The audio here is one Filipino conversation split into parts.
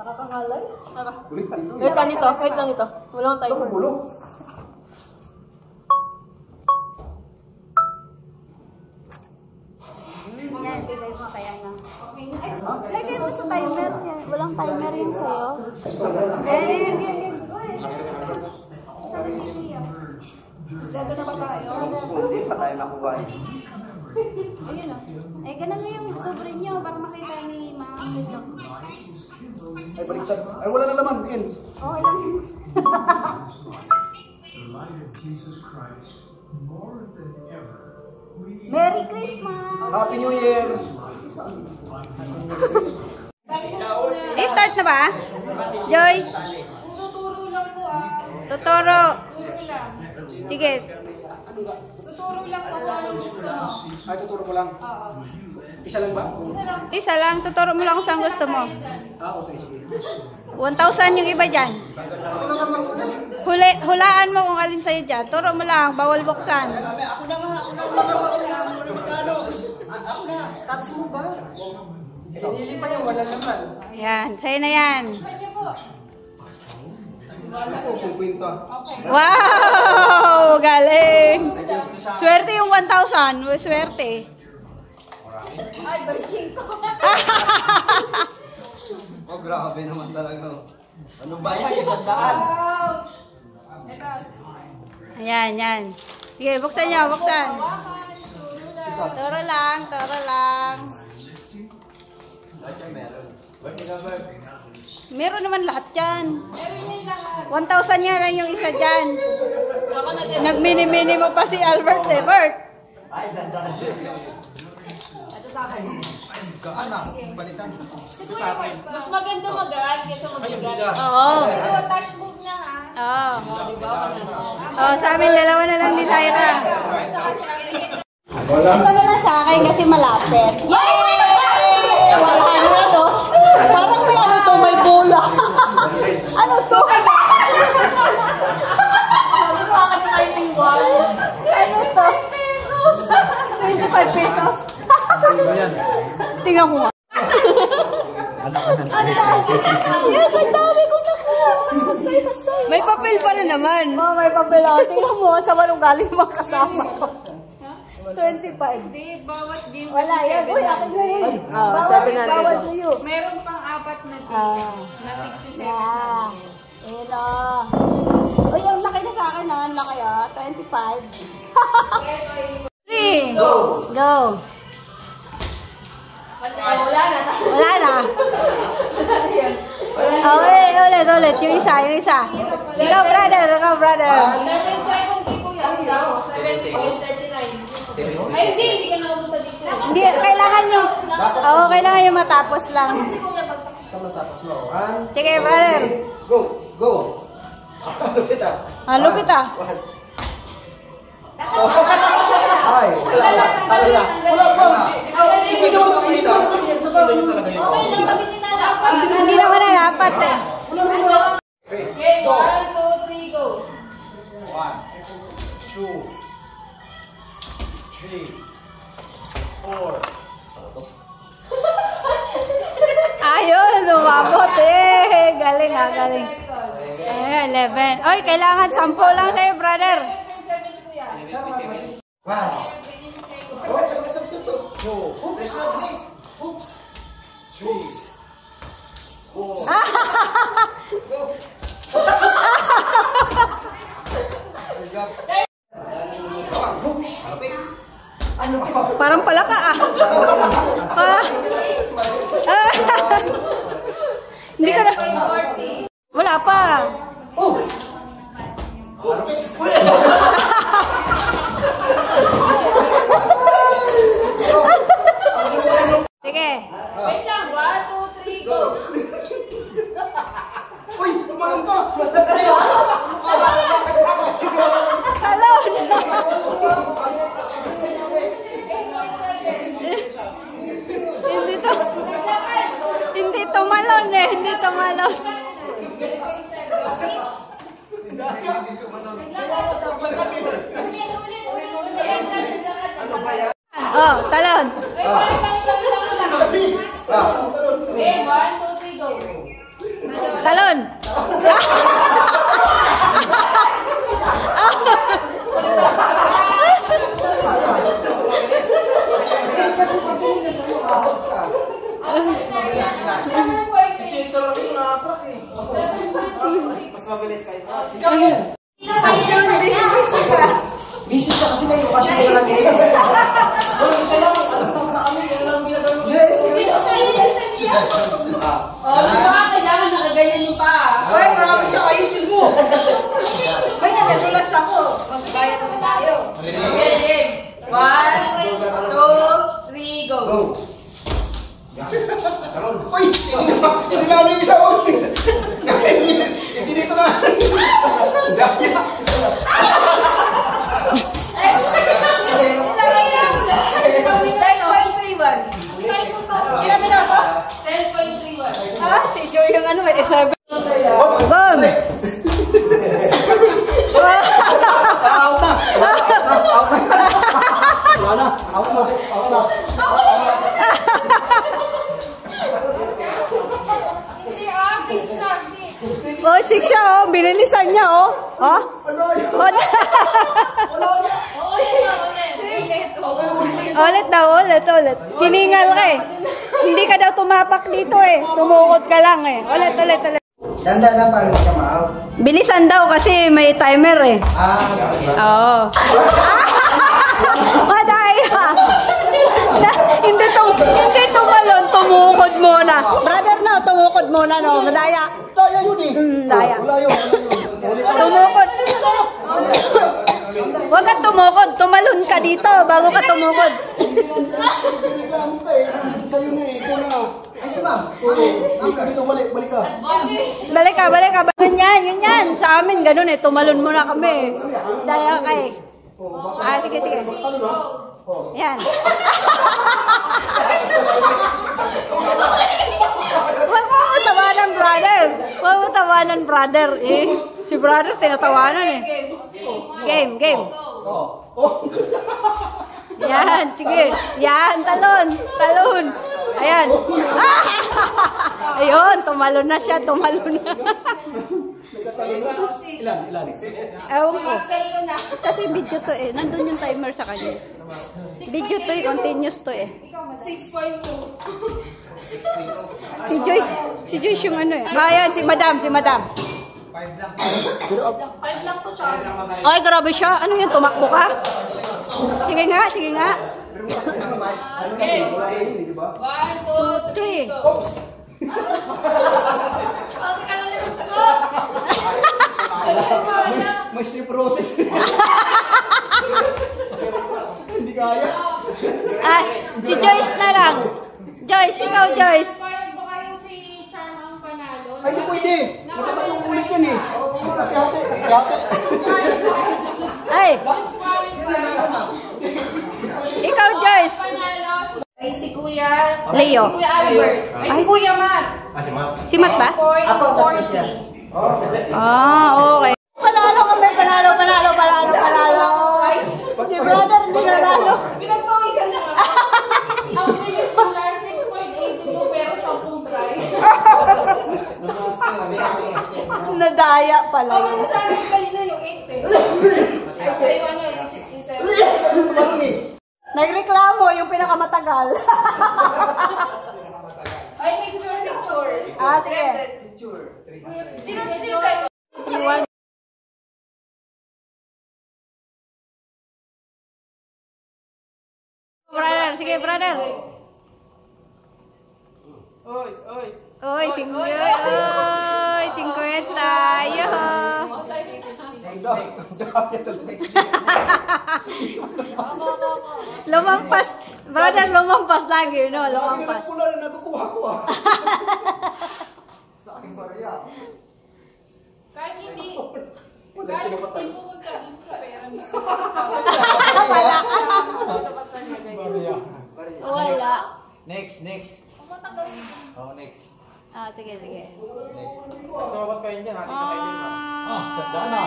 Nakakangalay? Tara. Wait lang dito. Walang timer. Yan, tigay mo kaya na. Lagay mo sa timer niya. Walang timer yung sa'yo. Yan. Sabi ni Sia. Gaga na ba tayo? Hindi pa tayo nakuha. Ayun o. Eh, ganun na yung sobre nyo para makita ni Ma'am. Ay, baliktad. Ay, wala na naman. Ins. Okay lang yun. Merry Christmas! Happy New Year! Start na ba? Joy? Tuturo lang po ah. Tuturo. Tuturo lang. Sige. Tuturo lang po ano gusto mo. Ay, tuturo ko lang. Oo. Isa lang ba? Isa lang. Tuturo mo lang kung saan gusto mo. Ah, okay. Sige. 1,000 yung iba dyan. Hulaan mo kung alin sa'yo dyan. Turo mo lang. Bawal buksan. Ako na. Touch mo ba? Pinili pa yung wala naman. Yan. Sa'yo na yan. Wala ko kung kwento. Wow! Galing! Swerte yung 1,000. Swerte. Ay, virgin ko. Oh, grabe naman talaga. Ano ba yan? 100? Yan. Sige, buksan nyo. Buksan. Turo lang. Meron naman lahat yan. Meron yung lahat. 1,000 nga lang yung isa dyan. Nag-mini-mini mo pa si Albert eh. Bert. Ay, 100. Ito sa akin. Kaan na, balitan. Ito sa akin. Mas maganda magaan kaysa mabigat. Oo. Pero touch move na ha. Oo. Diba? Oh, sa amin dalawa na lang ni Lyra. Wala. Ito na lang sa akin kasi malapit. Yay! Wala na to. Parang may ano to, may bola. Ano to? Ano to? 25 pesos. Tingnan mo nga. Yes, ang dami ko nakuha. May papel pa na naman. Oo, may papel ako. Tingnan mo, sa manong galing mga kasama ko. 25. Hindi, bawat game. Wala yan. Uy, akin na yun. Bawal sa'yo. Meron pang 4 na game. Na tig si 7. Yeah. Pero. Uy, ang laki na sa akin ha. Ang laki 25. 3. Go. Wala na. Wala na. Ulit. Yung isa. Ikaw, brother. 7 seconds ko yan. 7:39. Ay, hindi ka nakapunta dito. Hindi, kailangan yung matapos lang. Sa matapos mo. Sige, brother. Go. Lupit ah. Lupit ah. Ay, wala pa. Hindi ko makita. Hindi naman na dapat eh. Okay, 1, 2, 3, go. 1, 2, 3, 4. Ayun, lumabot eh. Galing. Ayan, 11. Oy, kailangan 10 lang sa'yo, brother. 7 Wow. Oops. 3, 4. Parang palaka ah. Hindi ka na. Wala pa. Sige. Wait lang, 1, 2, 3, go. Uy, tumalong ka. Talon. Hindi tumalon eh. Hindi tumalon. Oh, talon. Wait, 1, 2, 3, go. Busy siya kasi may kasi wala lagi. Isa lang, ano na kami, kaya lang ginagawa. Oh, di ba? Kailangan nakaganyan yung paa. Ay, marami siya, ayusin mo. Ay, nagatulas ako. Magkaya naman tayo. Okay, game. 1, 2, 3, go. Go! Uy! Hindi namin yung isa mo! Hindi dito na! Dahil! 10.31. Ilan minuto? 10.31. Ah, si Joy yung ano, eh, 7. Bam! Out na! Wala na! Out na! Out na! Oh, 6 siya, oh. Binilisan niya, oh. Oh? Ulit daw, ulit. Hiningal ka eh. Hindi ka daw tumapak dito eh. Tumukot ka lang eh. Ulit. Ganda na paano ka ma-out? Bilisan daw kasi may timer eh. Oo. Madaya. Hindi tumalon, tumukod muna. Brother no, tumukod muna no. Madaya. Daya yun eh! Daya. Wala yun! Tumukod. Huwag ka tumukod. Tumalon ka dito bago ka tumukod. Reklamo ka eh! Sa'yo na eh! Ikaw na! Ay, si ma'am! Dito, balik ka! Balik ka. Ganyan. Sa amin, ganun eh. Tumalon muna kami. Daya ka eh. Ah, sige. Yan. Huwag mo tawanan, brother. Eh, si brother tinatawanan eh. Game. Yan, sige. Yan, talon. Ayan. Ah! Ayun, tumalon na siya. Ilan? Ewan ko. Kasi video to eh. Nandun yung timer sa kanya. Video to eh. Continuous to eh. 6.2. Si Joyce yung ano eh. Ayan, si madam. 5 lang po, Char. Ay, grabe siya. Ano yun? Tumakbo ka? Sige nga. Okay. 1, 2, 3, go. Oops! May sleep process. Hindi kaya. Ah, si Joyce na lang. Ikaw Joyce. Bayad ba kayo si Charm ang panalo? Ay, hindi pwede. Magkata yung ulit yan eh. Hati. Ay, ikaw Joyce. Panalo. Ay, si Kuya. Leo. Si Kuya Albert. Ay, si Kuya Matt. Si Matt ba? 10.40. Okay. Panalo. Si brother hindi nanalo. Pinagpawisan lang ako. Ang previous dollar, 6.82 pero 10 try. Nadaya pala Ako yun. na sana yung kanina yung 8 eh. Ay, ano, yung 7. Nagreklamo yung pinakamatagal. Ay, may picture. Ah, sige. Sino sa'yo? Brother, sige brother. Oy. Oy, 50 tayo. Lumampas. Brother, lumampas lagi, no? Lumampas. Pula na nakukuha ko ah. Sa aking barya. Kahit hindi pumunta dito sa pera mo. Wala. Next. Oh, next. Ah, sige. Tumabot pa yun dyan, hati na kayo din, ma'am. Ah, sandana.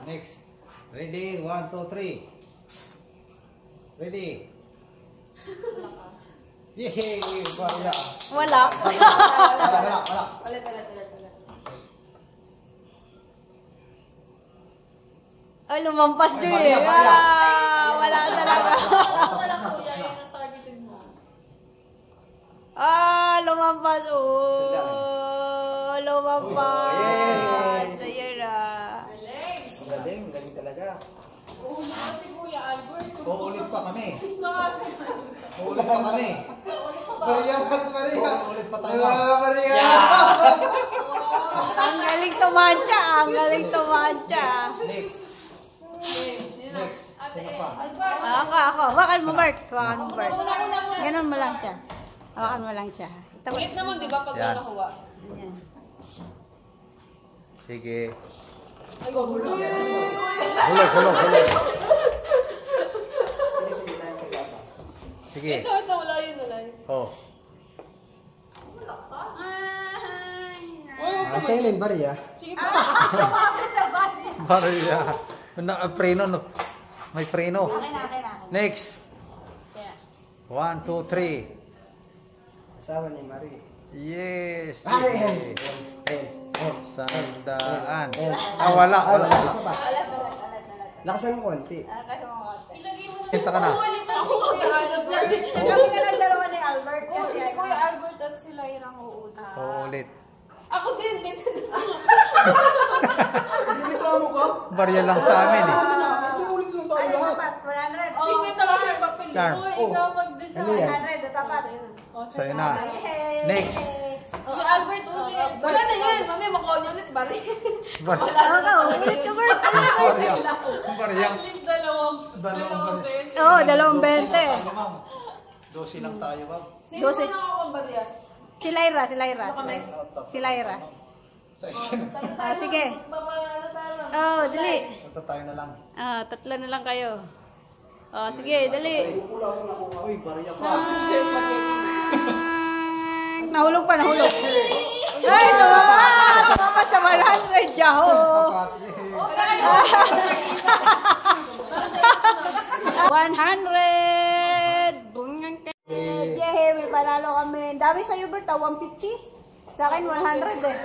Next. Ready? 1, 2, 3. Ready? Yehey! Barya! Wala. Wala. Ulit. Ay, lumampas dyan eh. Wala talaga. Lumampas. papat. Sa'yo na. Galing, galing talaga. Uhuli ka si Kuya Albert. Uulit pa kami. Kasi. Uulit pa kami. Maria. Uulit pa tayo. Maria. Ang galing tumancha. Ang galing tumancha. Next. Next. Sino pa? Ako. Hawakan mo, Bert. Hawakan mo, Bert. Ganun mo lang siya. Hawakan mo lang siya. Ulit naman, di ba, pag Yan. nakuha? Yan. Sige. Ay, gulong. Hulog. Sige. Ito, wala yun. Oh. Ang silent Maria. Sige pa. Maria. Preno, no? May preno. Okay. Next. 1, 2, 3. Asawa ni Maria. Yes. Yes. Sandaan. Wala. Lakasan mo konti. Ilagay mo na. Kita ka na. Uulitan si Kuya Albert. Kami na lang dalawa ni Albert. Oo, si Kuya Albert at si Lyra ang uulit. Ulit. Ako din. Reklamo ka? Barya lang sa amin eh. Hindi ulit lang tayo Ano lahat. tapat? 100. Si Kuya tawa sa papel. Charm. Oo, ikaw mag-design. Ano yan? 100. Tapat. Sa'yo na. Next. Si Albert ulit. Wala na yan. Mami, makuha niyo ulit. Bari. Ulit ka, Bert. Barya. Barya. At least dalawang beses. Oo, 220. 12 lang tayo, ma'am. Sino Dosi. na nakakambarya? Si Lyra. Si Lyra. Sa isa. Sige. Oh, dali. Ito tayo na lang. Tatlo na lang kayo. Oh, sige, dali. Uy, barya pa. Nahulog pa. Ay, tumama sa 100. Yaho. 100. Bungang ka. Yay, may panalo kami. Dami sa'yo, Bert. 150. Sa akin, 100 eh.